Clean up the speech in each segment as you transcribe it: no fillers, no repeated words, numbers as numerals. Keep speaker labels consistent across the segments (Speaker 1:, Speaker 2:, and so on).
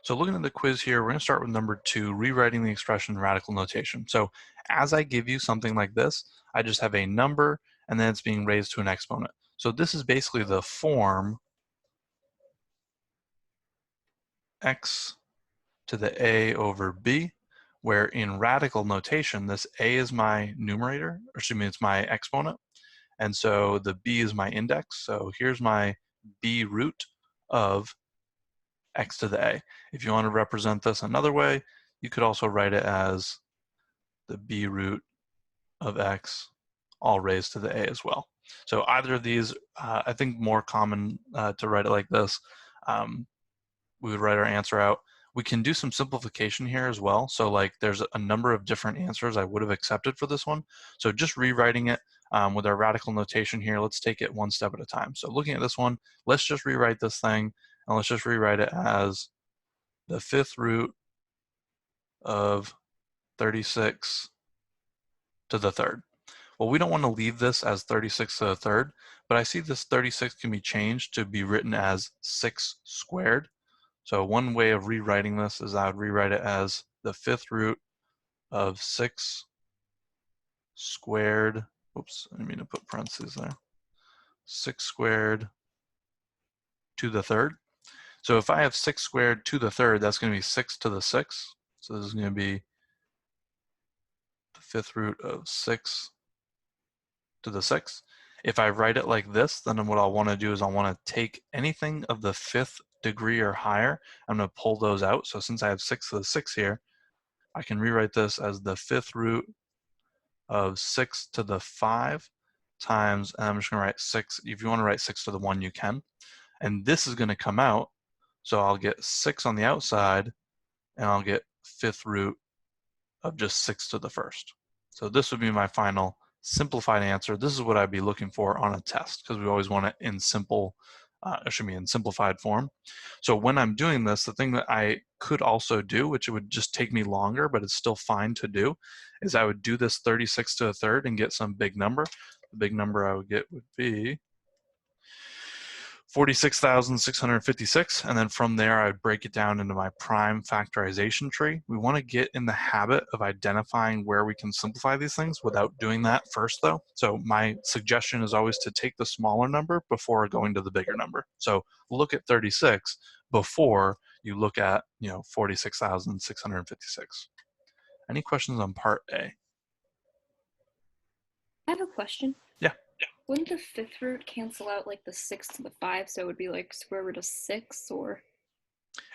Speaker 1: So looking at the quiz here, we're going to start with number 2, rewriting the expression in radical notation. So as I give you something like this, I just have a number and then it's being raised to an exponent. So this is basically the form x to the a over b, where in radical notation, this a is my numerator, or excuse me, it's my exponent, and so the b is my index. So here's my b root of x to the a. If you want to represent this another way, you could also write it as the b root of x all raised to the a as well. So either of these, I think more common to write it like this. We would write our answer out. We can do some simplification here as well. So like there's a number of different answers I would have accepted for this one. So just rewriting it with our radical notation here, let's take it one step at a time. So looking at this one, let's just rewrite this thing and let's just rewrite it as the 5th root of 36 to the 3rd. Well, we don't want to leave this as 36 to the 3rd, but I see this 36 can be changed to be written as 6 squared. So one way of rewriting this is I would rewrite it as the 5th root of 6 squared. Oops, I didn't mean to put parentheses there. 6 squared to the 3rd. So if I have 6 squared to the 3rd, that's going to be 6 to the 6th. So this is going to be the 5th root of 6 to the 6th. If I write it like this, then what I'll want to do is I'll want to take anything of the 5th degree or higher. I'm going to pull those out. So since I have 6 to the 6 here, I can rewrite this as the 5th root of 6 to the 5 times, and I'm just going to write 6. If you want to write 6 to the 1, you can. And this is going to come out. So I'll get 6 on the outside, and I'll get 5th root of just 6 to the 1st. So this would be my final simplified answer. This is what I'd be looking for on a test, because we always want it in in simplified form. So when I'm doing this, the thing that I could also do, which it would just take me longer, but it's still fine to do, is I would do this 36 to the 3rd and get some big number. The big number I would get would be 46,656, and then from there I'd break it down into my prime factorization tree. We want to get in the habit of identifying where we can simplify these things without doing that first though. So my suggestion is always to take the smaller number before going to the bigger number. So look at 36 before you look at 46,656. Any questions on part A?
Speaker 2: I have a question.
Speaker 1: Yeah.
Speaker 2: Wouldn't the 5th root cancel out like the 6 to the 5, so it would be like square root of 6, or?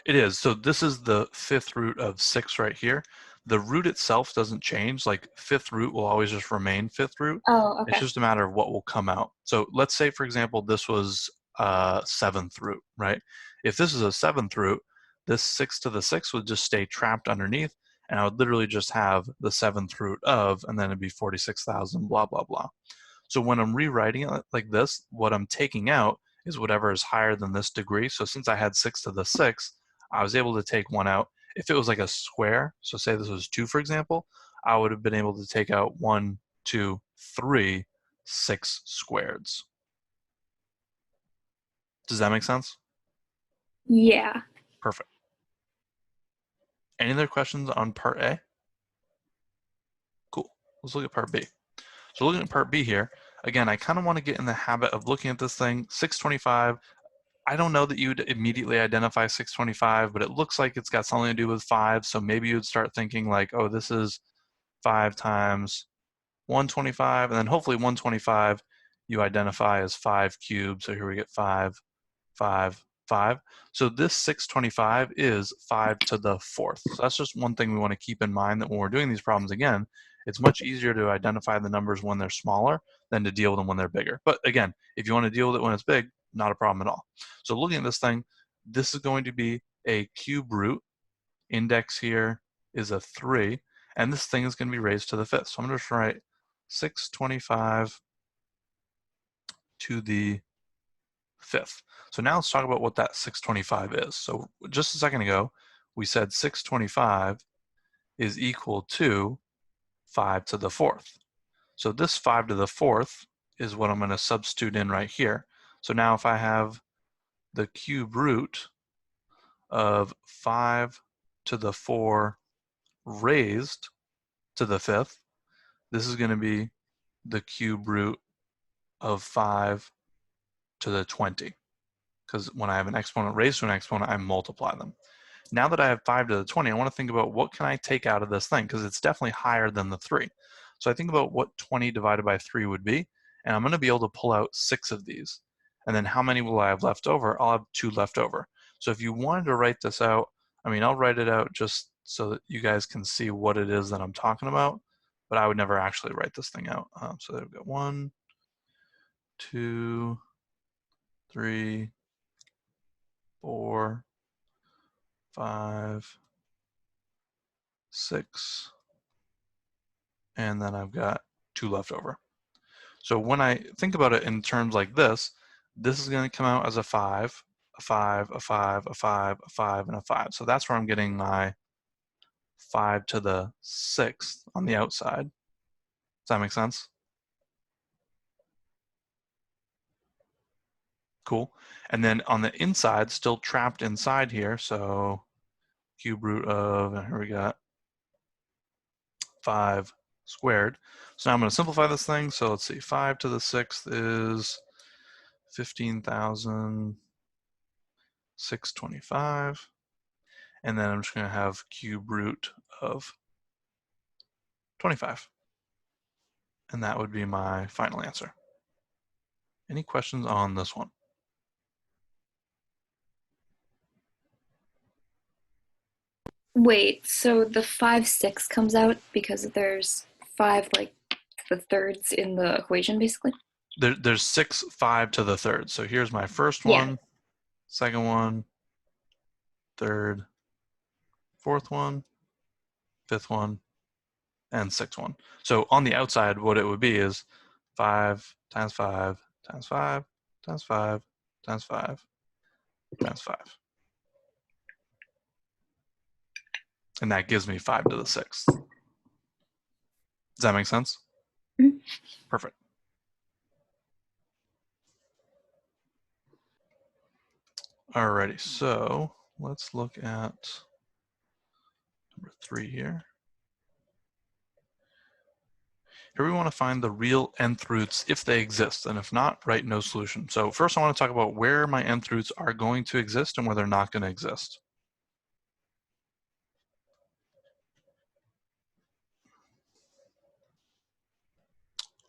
Speaker 1: It is. So this is the 5th root of 6 right here. The root itself doesn't change. Like 5th root will always just remain 5th root.
Speaker 2: Oh,
Speaker 1: It's
Speaker 2: okay.
Speaker 1: just a matter of what will come out. So let's say, for example, this was 7th root, right? If this is a 7th root, this 6 to the 6 would just stay trapped underneath, and I would literally just have the 7th root of, and then it'd be 46,000, blah, blah, blah. So when I'm rewriting it like this, what I'm taking out is whatever is higher than this degree. So since I had 6 to the 6th, I was able to take one out. If it was like a square, so say this was 2, for example, I would have been able to take out 1, 2, 3, 6 squareds. Does that make sense?
Speaker 2: Yeah.
Speaker 1: Perfect. Any other questions on part A? Cool. Let's look at part B. So looking at part B here, again, I kind of want to get in the habit of looking at this thing, 625. I don't know that you'd immediately identify 625, but it looks like it's got something to do with 5, so maybe you'd start thinking like, oh, this is 5 times 125, and then hopefully 125 you identify as 5 cubed, so here we get 5, 5, 5. So this 625 is 5 to the 4th. So that's just one thing we want to keep in mind, that when we're doing these problems again, it's much easier to identify the numbers when they're smaller than to deal with them when they're bigger. But again, if you want to deal with it when it's big, not a problem at all. So looking at this thing, this is going to be a cube root. Index here is a 3, and this thing is going to be raised to the 5th. So I'm going to just write 625 to the 5th. So now let's talk about what that 625 is. So just a second ago, we said 625 is equal to 5 to the 4th. So this 5 to the 4th is what I'm going to substitute in right here. So now if I have the cube root of 5 to the 4 raised to the 5th. This is going to be the cube root of 5 to the 20, because when I have an exponent raised to an exponent, I multiply them. Now that I have 5 to the 20, I want to think about what can I take out of this thing, because it's definitely higher than the 3. So I think about what 20 divided by 3 would be, and I'm going to be able to pull out 6 of these. And then how many will I have left over? I'll have 2 left over. So if you wanted to write this out, I mean, I'll write it out just so that you guys can see what it is that I'm talking about, but I would never actually write this thing out. So there we go. 1, 2, 3, 4, 5, 6, and then I've got 2 left over. So when I think about it in terms like this is going to come out as a 5, a 5, a 5, a 5, a 5, and a 5. So that's where I'm getting my 5 to the 6th on the outside. Does that make sense? Cool. And then on the inside, still trapped inside here, so cube root of, and here we got 5 squared. So now I'm going to simplify this thing. So let's see, 5 to the 6th is 15,625. And then I'm just going to have cube root of 25. And that would be my final answer. Any questions on this one?
Speaker 2: Wait, so the 5, 6 comes out because there's 5, like, the thirds in the equation, basically?
Speaker 1: There's 6, 5 to the third. So here's my first
Speaker 2: Yeah.
Speaker 1: one, second one, third, fourth one, fifth one, and sixth one. So on the outside, what it would be is 5 times 5 times 5 times 5 times 5 times 5. And that gives me 5 to the 6th. Does that make sense?
Speaker 2: Mm-hmm.
Speaker 1: Perfect. Alrighty, so let's look at number 3 here. Here we want to find the real nth roots if they exist, and if not, write no solution. So first I want to talk about where my nth roots are going to exist and where they're not going to exist.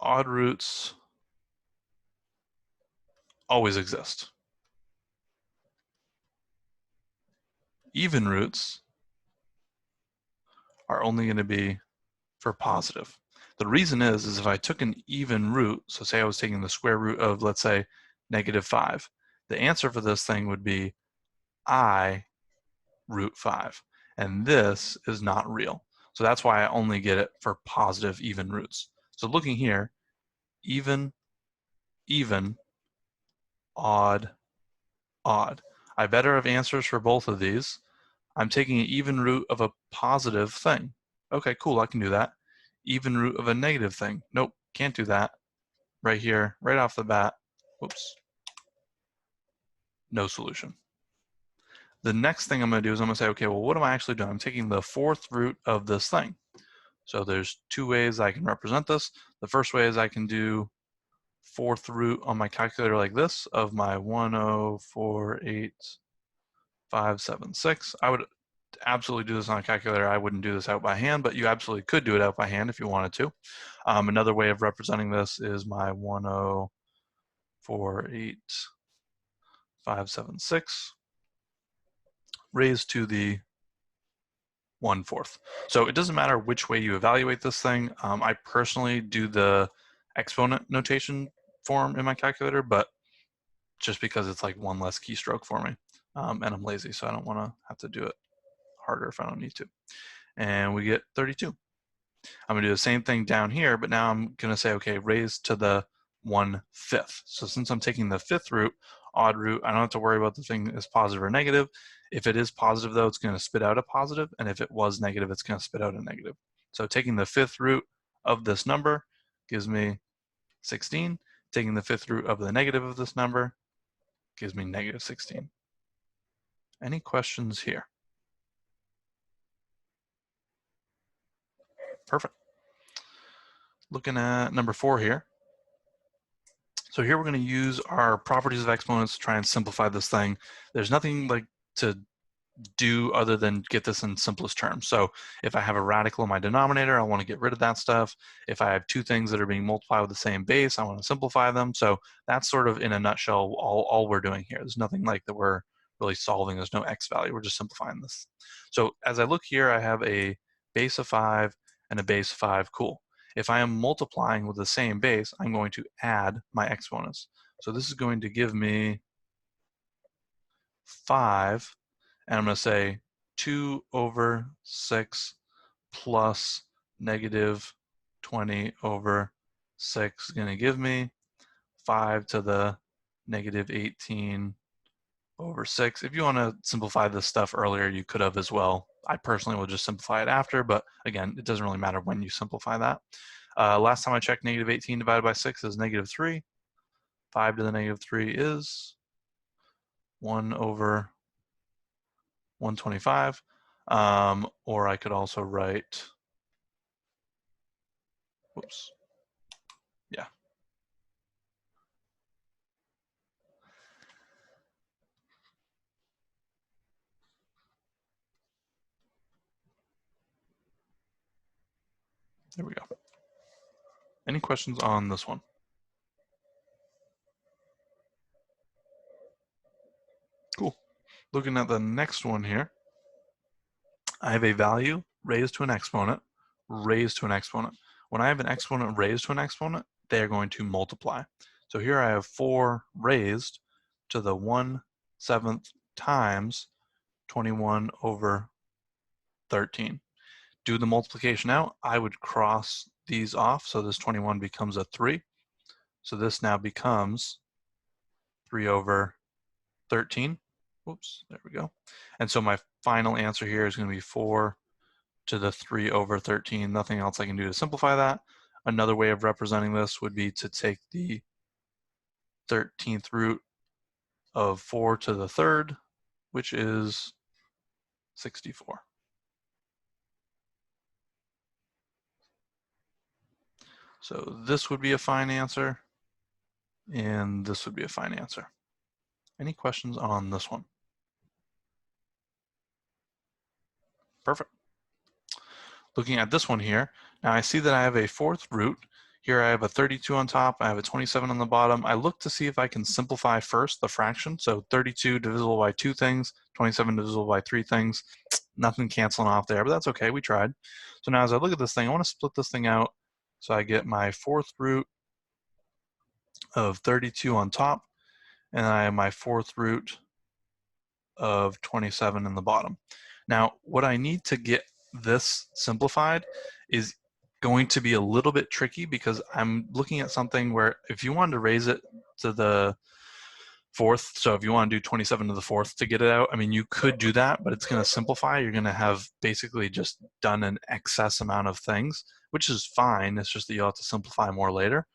Speaker 1: Odd roots always exist. Even roots are only going to be for positive. The reason is if I took an even root, so say I was taking the square root of, let's say, -5, the answer for this thing would be I root 5. And this is not real. So that's why I only get it for positive even roots. So looking here, even, even, odd, odd. I better have answers for both of these. I'm taking an even root of a positive thing. Okay, cool, I can do that. Even root of a negative thing. Nope, can't do that. Right here, right off the bat. Whoops. No solution. The next thing I'm going to do is I'm going to say, okay, well, what am I actually doing? I'm taking the 4th root of this thing. So there's 2 ways I can represent this. The first way is I can do 4th root on my calculator like this of my 1048576. I would absolutely do this on a calculator. I wouldn't do this out by hand, but you absolutely could do it out by hand if you wanted to. Another way of representing this is my 1048576 raised to the 1/4. So it doesn't matter which way you evaluate this thing. I personally do the exponent notation form in my calculator, but just because it's like one less keystroke for me. And I'm lazy, so I don't want to have to do it harder if I don't need to. And we get 32. I'm going to do the same thing down here, but now I'm going to say, okay, raised to the 1/5. So since I'm taking the 5th root, odd root, I don't have to worry about the thing is positive or negative. If it is positive, though, it's going to spit out a positive, and if it was negative, it's going to spit out a negative. So taking the 5th root of this number gives me 16. Taking the 5th root of the negative of this number gives me -16. Any questions here? Perfect. Looking at number 4 here. So here we're going to use our properties of exponents to try and simplify this thing. There's nothing like to do other than get this in simplest terms. So if I have a radical in my denominator, I want to get rid of that stuff. If I have two things that are being multiplied with the same base, I want to simplify them. So that's sort of in a nutshell all we're doing here. There's nothing like that we're really solving. There's no x value. We're just simplifying this. So as I look here, I have a base of 5 and a base of 5. Cool. If I am multiplying with the same base, I'm going to add my exponents. So this is going to give me 5, and I'm going to say 2 over 6 plus negative 20 over 6 is going to give me 5 to the negative 18 over 6. If you want to simplify this stuff earlier, you could have as well. I personally will just simplify it after, but again, it doesn't really matter when you simplify that. Last time I checked, negative 18 divided by 6 is negative 3. 5 to the negative 3 is 1 over 125. Or I could also write, whoops, yeah. There we go. Any questions on this one? Cool. Looking at the next one here, I have a value raised to an exponent, raised to an exponent. When I have an exponent raised to an exponent, they are going to multiply. So here I have 4 raised to the 1/7 times 21 over 13. Do the multiplication out, I would cross these off, so this 21 becomes a 3. So this now becomes 3 over 13. Whoops, there we go. And so my final answer here is going to be 4 to the 3 over 13. Nothing else I can do to simplify that. Another way of representing this would be to take the 13th root of 4 to the 3rd, which is 64. So this would be a fine answer, and this would be a fine answer. Any questions on this one? Perfect. Looking at this one here, now I see that I have a 4th root. Here I have a 32 on top, I have a 27 on the bottom. I look to see if I can simplify first the fraction. So 32 divisible by 2 things, 27 divisible by 3 things. Nothing canceling off there, but that's okay, we tried. So now as I look at this thing, I want to split this thing out. So I get my 4th root of 32 on top, and I have my 4th root of 27 in the bottom. Now, what I need to get this simplified is going to be a little bit tricky because I'm looking at something where if you wanted to raise it to the 4th, so if you want to do 27 to the 4th to get it out, I mean, you could do that, but it's going to simplify. You're going to have basically just done an excess amount of things, which is fine. It's just that you'll have to simplify more later.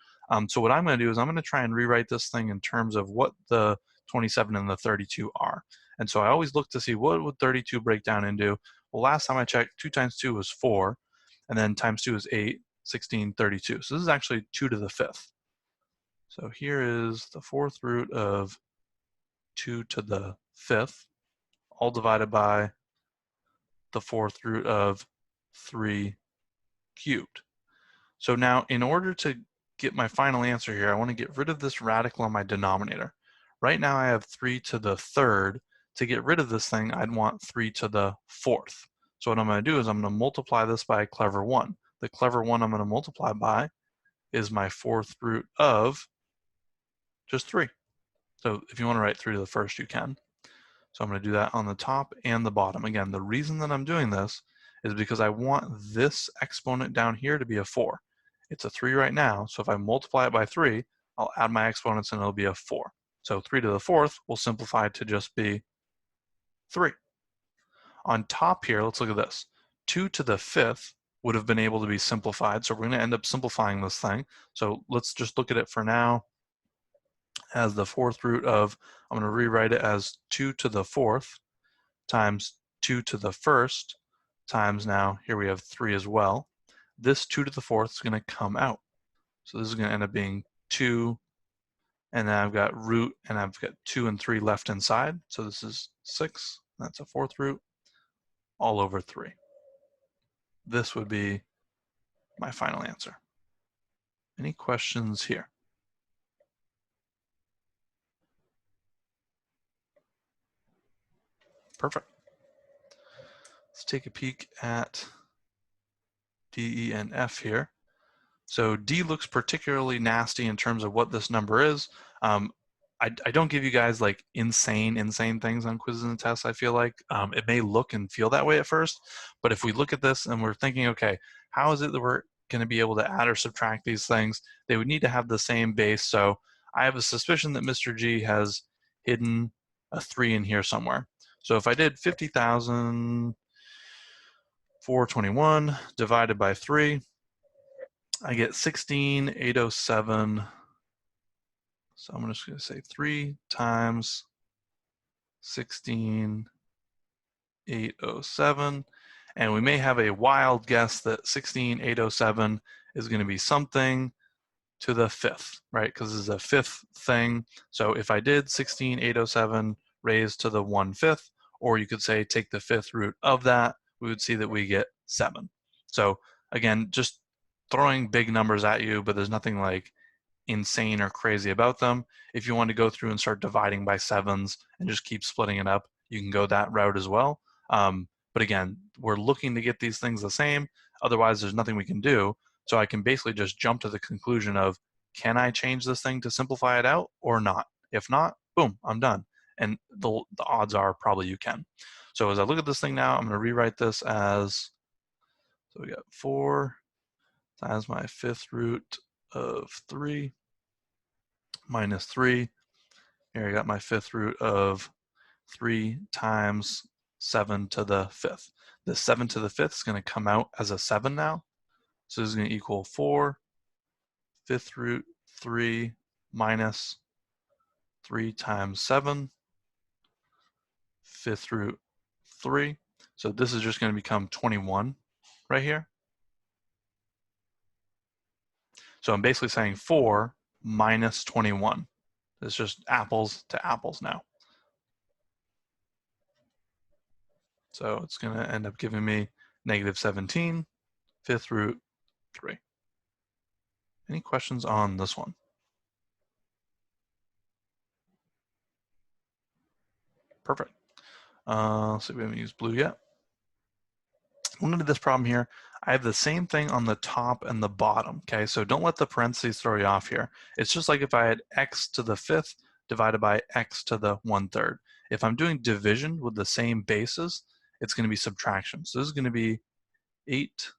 Speaker 1: So what I'm going to do is I'm going to try and rewrite this thing in terms of what the 27 and the 32 are. And so I always look to see what would 32 break down into. Well, last time I checked, 2 times 2 was 4, and then times 2 is 8, 16, 32. So this is actually 2 to the 5th. So here is the 4th root of 2 to the 5th, all divided by the 4th root of 3 cubed. So now in order to get my final answer here, I want to get rid of this radical on my denominator. Right now I have 3 to the 3rd. To get rid of this thing, I'd want 3 to the 4th. So what I'm going to do is I'm going to multiply this by a clever 1. The clever 1 I'm going to multiply by is my 4th root of just 3. So if you want to write 3 to the 1st, you can. So I'm going to do that on the top and the bottom. Again, the reason that I'm doing this is because I want this exponent down here to be a 4. It's a 3 right now, so if I multiply it by 3, I'll add my exponents and it'll be a 4. So 3 to the 4th will simplify to just be 3. On top here, let's look at this. 2 to the 5th would have been able to be simplified, so we're going to end up simplifying this thing. So let's just look at it for now as the 4th root of, I'm going to rewrite it as 2 to the 4th, times 2 to the first times, now here we have 3 as well. This 2 to the fourth is going to come out. So this is going to end up being 2, and then I've got root, and I've got 2 and 3 left inside. So this is 6. That's a fourth root all over 3. This would be my final answer. Any questions here? Perfect. Let's take a peek at D, E, and F here. So D looks particularly nasty in terms of what this number is. I don't give you guys like insane things on quizzes and tests, I feel like. It may look and feel that way at first, but if we look at this and we're thinking, okay, how is it that we're going to be able to add or subtract these things? They would need to have the same base. So I have a suspicion that Mr. G has hidden a 3 in here somewhere. So if I did 50,421 divided by 3, I get 16,807. So I'm just going to say 3 times 16,807. And we may have a wild guess that 16,807 is going to be something to the fifth, right? Because this is a fifth thing. So if I did 16,807 raised to the 1/5, or you could say take the fifth root of that, we would see that we get 7. So again, just throwing big numbers at you, but there's nothing like insane or crazy about them. If you want to go through and start dividing by sevens and just keep splitting it up, you can go that route as well. But again, we're looking to get these things the same. Otherwise, there's nothing we can do. So I can basically just jump to the conclusion of, can I change this thing to simplify it out or not? If not, boom, I'm done. And the odds are probably you can. So as I look at this thing now, I'm going to rewrite this as, so we got 4 times my fifth root of 3 minus 3. Here I got my fifth root of 3 times 7 to the fifth. The 7 to the fifth is going to come out as a 7 now. So this is going to equal 4 fifth root 3 minus 3 times 7 fifth root 3. So this is just going to become 21 right here. So I'm basically saying 4 minus 21. It's just apples to apples now. So it's going to end up giving me negative 17 fifth root 3. Any questions on this one? Perfect. So we haven't used blue yet. When I did this problem here, I have the same thing on the top and the bottom, okay? So don't let the parentheses throw you off here. It's just like if I had x to the fifth divided by x to the 1/3. If I'm doing division with the same bases, it's going to be subtraction. So this is going to be 8x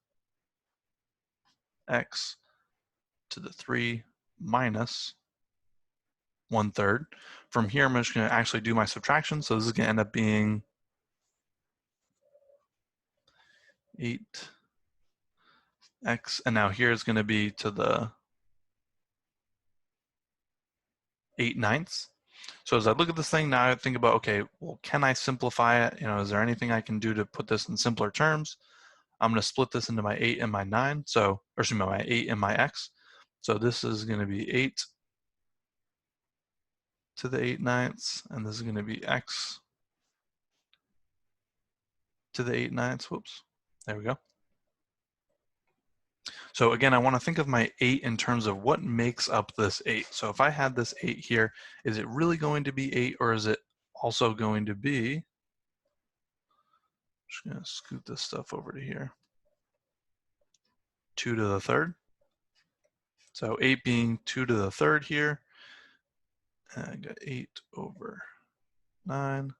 Speaker 1: to the 3 minus 1/3. From here, I'm just going to actually do my subtraction. So this is going to end up being 8x, and now here is going to be to the 8/9. So as I look at this thing now, I think about, okay, well, can I simplify it? You know, is there anything I can do to put this in simpler terms? I'm going to split this into my 8 and my 9. So, or excuse me, my 8 and my x. So this is going to be 8 to the 8/9, and this is going to be x to the 8/9. Whoops. There we go. So again, I want to think of my 8 in terms of what makes up this 8. So if I had this 8 here, is it really going to be 8, or is it also going to be, I'm just going to scoot this stuff over to here, 2 to the third? So 8 being 2 to the third here, and I got 8 over 9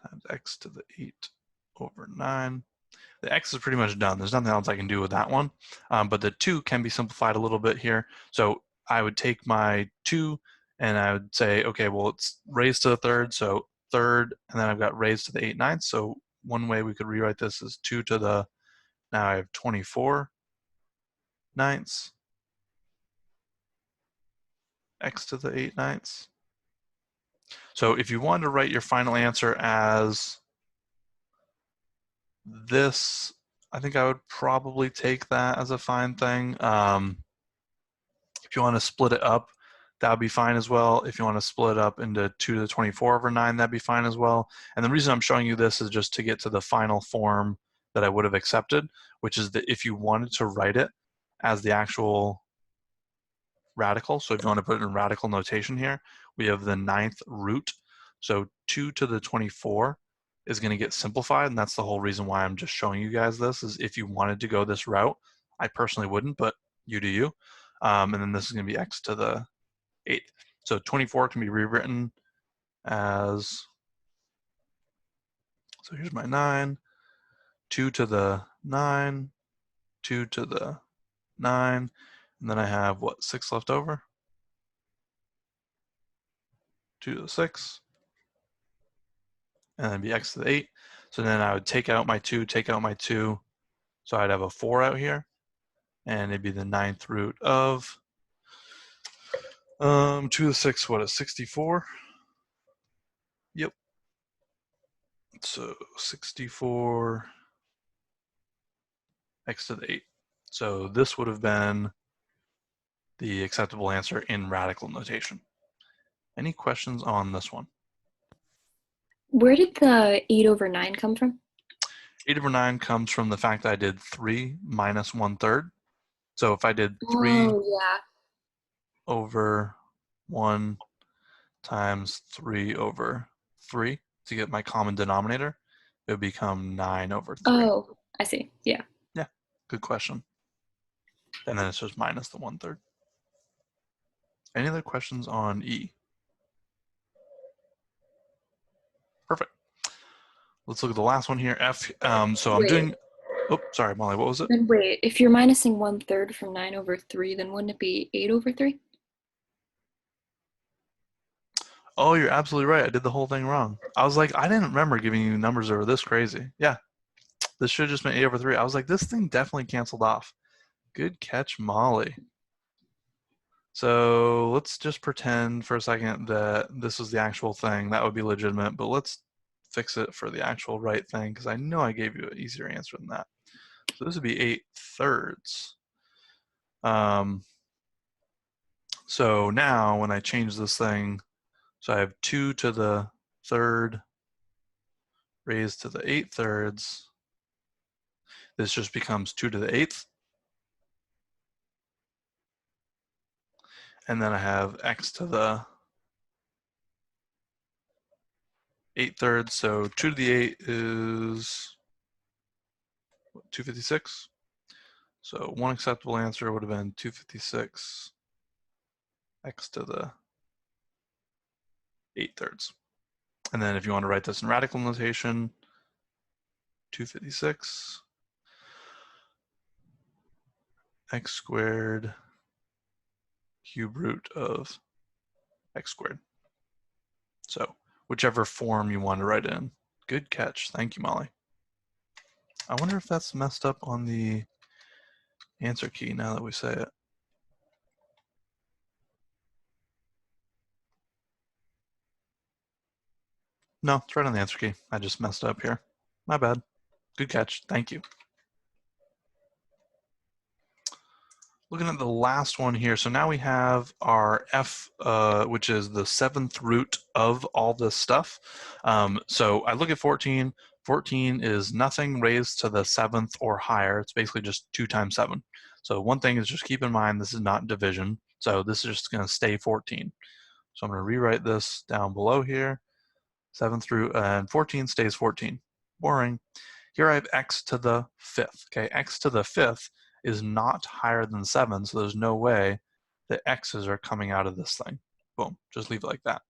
Speaker 1: times x to the 8 over 9. The x is pretty much done. There's nothing else I can do with that one. But the 2 can be simplified a little bit here. So I would take my 2 and I would say, okay, well, it's raised to the third, so third, and then I've got raised to the 8/9. So one way we could rewrite this is 2 to the, now I have 24 ninths, x to the 8/9. So if you wanted to write your final answer as This, I think I would probably take that as a fine thing. If you want to split it up, that would be fine as well. If you want to split it up into 2 to the 24 over 9, that'd be fine as well. And the reason I'm showing you this is just to get to the final form that I would have accepted, which is that if you wanted to write it as the actual radical, so if you want to put it in radical notation here, we have the 9th root. So 2 to the 24 is going to get simplified, and that's the whole reason why I'm just showing you guys this, is if you wanted to go this route. I personally wouldn't, but you do you. And then this is going to be x to the 8th. So 24 can be rewritten as, so here's my 9, 2 to the 9, 2 to the 9, and then I have, what, 6 left over? 2 to the 6, and then be x to the 8. So then I would take out my 2, take out my 2, so I'd have a 4 out here, and it'd be the 9th root of 2 to the 6, what is 64? Yep. So 64 x to the 8. So this would have been the acceptable answer in radical notation. Any questions on this one?
Speaker 2: Where did the 8 over 9 come from?
Speaker 1: 8 over 9 comes from the fact that I did 3 minus 1/3. So if I did 3
Speaker 2: Oh, yeah.
Speaker 1: over 1 times 3 over 3 to get my common denominator, it would become 9 over 3.
Speaker 2: Oh, I see. Yeah.
Speaker 1: Yeah, good question. And then it's just minus the 1/3. Any other questions on E? Perfect. Let's look at the last one here, F. So I'm
Speaker 2: Wait,
Speaker 1: doing, oh, sorry, Molly, what was it?
Speaker 2: then wait. If you're minusing 1/3 from 9 over 3, then wouldn't it be 8 over 3?
Speaker 1: Oh, you're absolutely right. I did the whole thing wrong. I was like, I didn't remember giving you numbers that were this crazy. Yeah, this should have just been 8 over 3. I was like, this thing definitely canceled off. Good catch, Molly. So let's just pretend for a second that this was the actual thing. That would be legitimate, but let's fix it for the actual right thing, because I know I gave you an easier answer than that. So this would be 8/3. Um, so now when I change this thing, so I have 2 to the 3rd raised to the 8/3. This just becomes 2 to the 8th. And then I have x to the 8/3. So 2 to the 8 is 256. So one acceptable answer would have been 256 x to the 8/3. And then if you want to write this in radical notation, 256 x squared cube root of x squared. So whichever form you want to write in. Good catch. Thank you, Molly. I wonder if that's messed up on the answer key now that we say it. No, it's right on the answer key. I just messed up here. My bad. Good catch. Thank you. Looking at the last one here. So now we have our f, which is the 7th root of all this stuff. So I look at 14. 14 is nothing raised to the 7th or higher. It's basically just 2 times 7. So one thing is just keep in mind this is not division. So this is just going to stay 14. So I'm going to rewrite this down below here. 7th root and 14 stays 14. Boring. Here I have x to the 5th. Okay, x to the 5th is not higher than 7, so there's no way that x's are coming out of this thing. Boom, just leave it like that.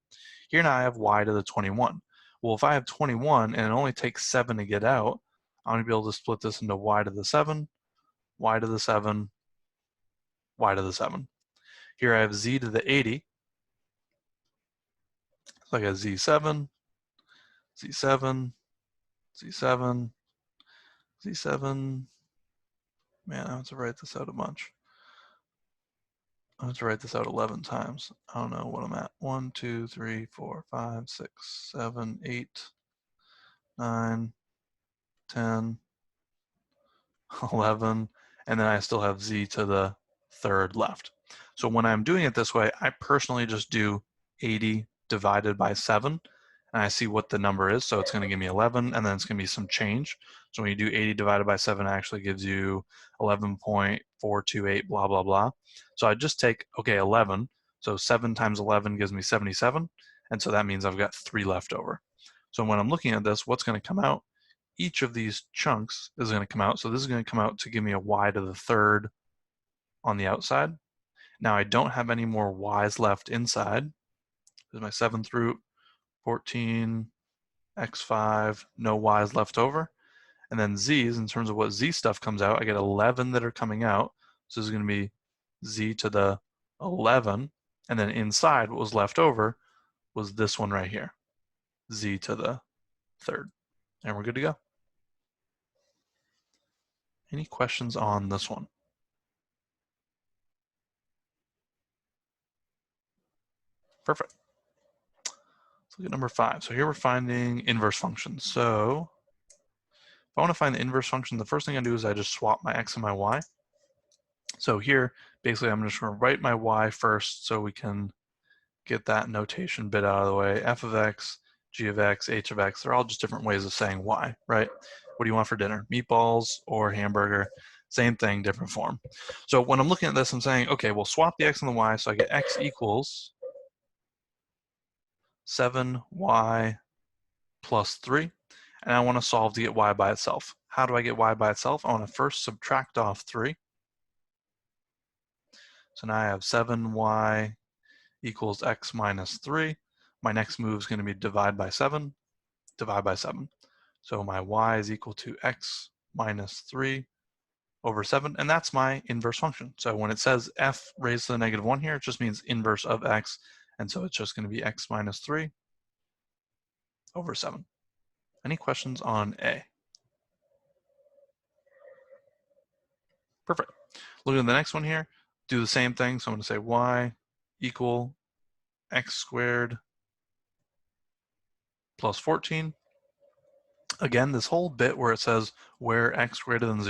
Speaker 1: Here now I have y to the 21. Well, if I have 21 and it only takes 7 to get out, I'm going to be able to split this into y to the 7, y to the 7, y to the 7. Here I have z to the 80. So I got z7, z7, z7, z7. Man, I have to write this out a bunch. I have to write this out 11 times. I don't know what I'm at. 1, 2, 3, 4, 5, 6, 7, 8, 9, 10, 11, and then I still have z to the third left. So when I'm doing it this way, I personally just do 80 divided by 7, and I see what the number is. So it's going to give me 11, and then it's going to be some change. So when you do 80 divided by 7, it actually gives you 11.428, blah, blah, blah. So I just take, okay, 11. So 7 times 11 gives me 77, and so that means I've got 3 left over. So when I'm looking at this, what's going to come out? Each of these chunks is going to come out. So this is going to come out to give me a y to the third on the outside. Now I don't have any more y's left inside. There's my 7th root, 14, x5, no y's left over. And then z's, in terms of what z stuff comes out, I get 11 that are coming out. So this is going to be z to the 11. And then inside, what was left over was this one right here, z to the third. And we're good to go. Any questions on this one? Perfect. Let's look at number 5. So here we're finding inverse functions. So if I want to find the inverse function, the first thing I do is I just swap my x and my y. So here, basically, I'm just going to write my y first so we can get that notation bit out of the way. F of x, g of x, h of x, they're all just different ways of saying y, right? What do you want for dinner? Meatballs or hamburger? Same thing, different form. So when I'm looking at this, I'm saying, okay, we'll swap the x and the y, so I get x equals 7y plus 3, and I want to solve to get y by itself. How do I get y by itself? I want to first subtract off 3. So now I have 7y equals x minus 3. My next move is going to be divide by 7, divide by 7. So my y is equal to x minus 3 over 7, and that's my inverse function. So when it says f raised to the negative 1 here, it just means inverse of x, and so it's just going to be x minus 3 over 7. Any questions on A? Perfect. Look at the next one here. Do the same thing. So I'm going to say y equal x squared plus 14. Again, this whole bit where it says where x greater than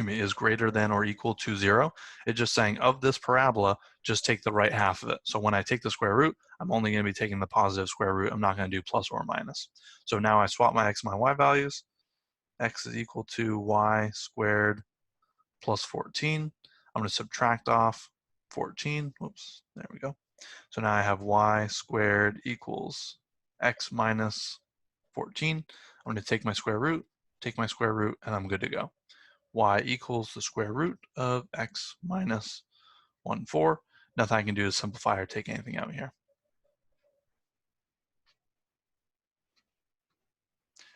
Speaker 1: is greater than or equal to 0, it's just saying of this parabola, just take the right half of it. So when I take the square root, I'm only going to be taking the positive square root. I'm not going to do plus or minus. So now I swap my x and my y values. X is equal to y squared plus 14. I'm going to subtract off 14. Whoops, there we go. So now I have y squared equals x minus 14. I'm going to take my square root, and I'm good to go. Y equals the square root of x minus 1, 4. Nothing I can do to simplify or take anything out here.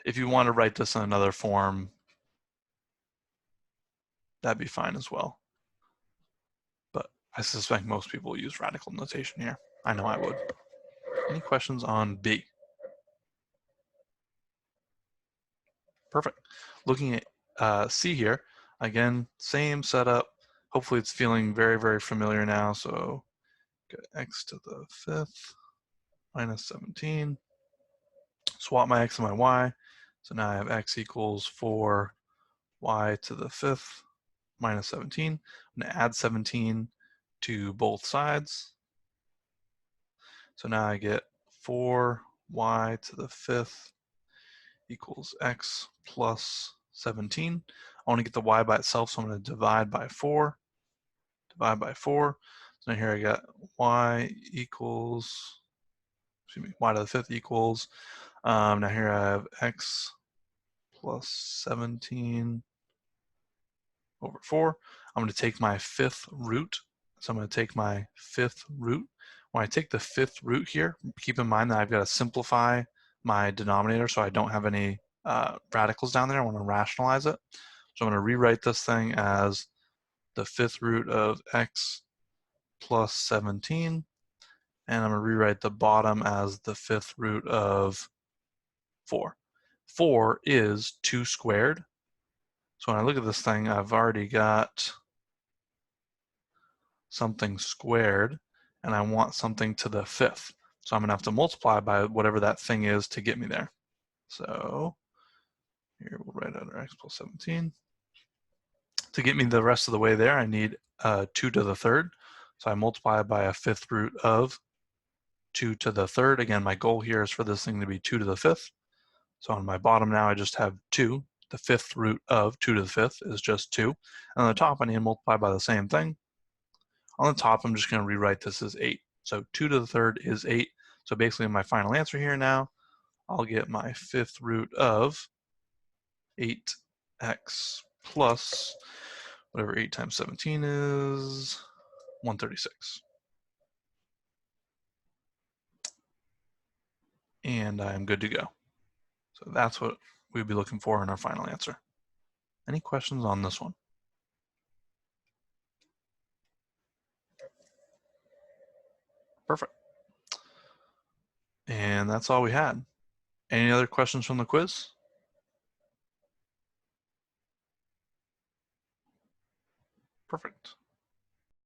Speaker 1: If you want to write this in another form, that'd be fine as well. But I suspect most people use radical notation here. I know I would. Any questions on B? Perfect. Looking at C here, again, same setup. Hopefully it's feeling very, very familiar now. So get x to the 5th minus 17. Swap my x and my y. So now I have x equals 4 y to the 5th minus 17. I'm going to add 17 to both sides. So now I get 4y to the 5th equals x plus 17. I want to get the y by itself, so I'm going to divide by 4. Divide by 4. So now here I got y equals, excuse me, y to the 5th equals, now here I have x plus 17 over 4. I'm going to take my 5th root. So I'm going to take my 5th root. When I take the 5th root here, keep in mind that I've got to simplify my denominator so I don't have any radicals down there. I want to rationalize it. So I'm going to rewrite this thing as the 5th root of x plus 17. And I'm going to rewrite the bottom as the 5th root of 4. 4 is 2 squared. So when I look at this thing, I've already got something squared, and I want something to the 5th. So I'm going to have to multiply by whatever that thing is to get me there. So Here we'll write under x plus 17. To get me the rest of the way there, I need 2 to the third. So I multiply by a fifth root of 2 to the third. Again, my goal here is for this thing to be 2 to the fifth. So on my bottom now, I just have 2. The fifth root of 2 to the fifth is just 2. And on the top, I need to multiply by the same thing. On the top, I'm just going to rewrite this as 8. So 2 to the third is 8. So basically, my final answer here now, I'll get my fifth root of 8x plus whatever 8 times 17 is, 136. And I'm good to go. So that's what we'd be looking for in our final answer. Any questions on this one? Perfect. And that's all we had. Any other questions from the quiz? Perfect.